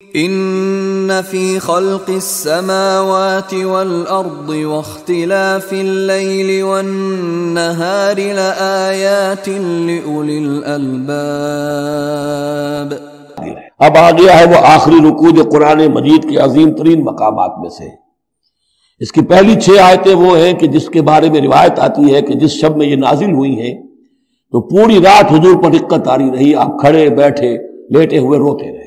ان فی خلق السماوات والارض واختلاف اللیل والنہار لآیات لأولی الالباب۔ اب آ گیا ہے وہ آخری رکوع جو قرآن مجید کے عظیم ترین مقامات میں سے۔ اس کی پہلی 6 آیتیں وہ ہیں کہ جس کے بارے میں روایت آتی ہے کہ جس شب میں یہ نازل ہوئی ہیں تو پوری رات حضور پر رقت آری رہی، آپ کھڑے بیٹھے لیٹے ہوئے روتے رہے۔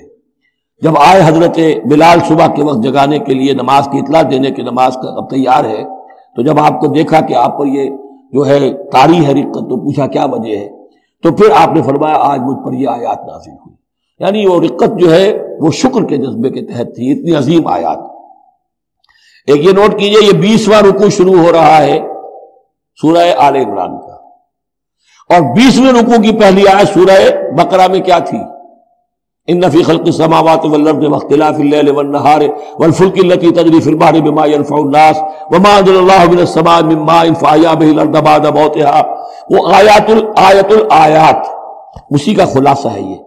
جب آئے حضرت بلال صبح کے وقت جگانے کے لیے، نماز کی اطلاع دینے کہ نماز کا اب تیار ہے، تو جب آپ کو دیکھا کہ آپ پر یہ جو ہے طاری ہے رقت، تو پوچھا کیا وجہ ہے، تو پھر آپ نے فرمایا آج مجھ پر یہ آیات نازل ہوئی۔ یعنی وہ رقت جو ہے وہ شکر کے جذبے کے تحت تھی، اتنی عظیم آیات۔ ایک یہ نوٹ کیجئے، یہ 20واں رکوع شروع ہو رہا ہے سورہ آل عمران کا، اور 20ویں رکوع کی پہلی آیت سورہ بقرہ میں کیا تھی؟ ان فی خلق السماوات والارض واختلاف اللیل والنہار والفلک التی تجری فی البحر بما ینفع الناس وما انزل اللہ من السماء من ماء فاحیا به الارض بعد موتها، وہ آیات الآیات، اسی کا خلاصہ ہے یہ۔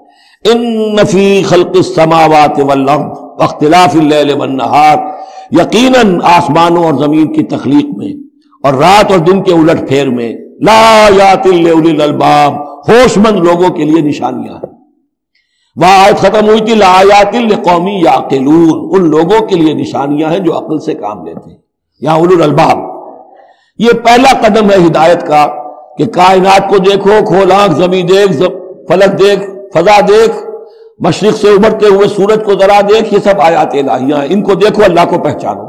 ان فی خلق السماوات والارض واختلاف اللیل والنہار، یقیناً آسمانوں اور زمین کی تخلیق میں اور رات اور دن کے الٹ پھیر میں، لآیات لأولی الالباب، ہوش مند لوگوں کے لیے نشانیاں ہیں۔ وہاں آیت ختم ہوئی تھی لآیات لقوم یعقلون، ان لوگوں کے لیے نشانیاں ہیں جو عقل سے کام لیتے ہیں، یا اولو الالباب۔ یہ پہلا قدم ہے ہدایت کا کہ کائنات کو دیکھو، کھول آنکھ، زمین دیکھ، فلک دیکھ، فضا دیکھ، مشرق سے ابھرتے ہوئے سورج کو ذرا دیکھ، یہ سب آیات الہیہ ہیں، ان کو دیکھو، اللہ کو پہچانو۔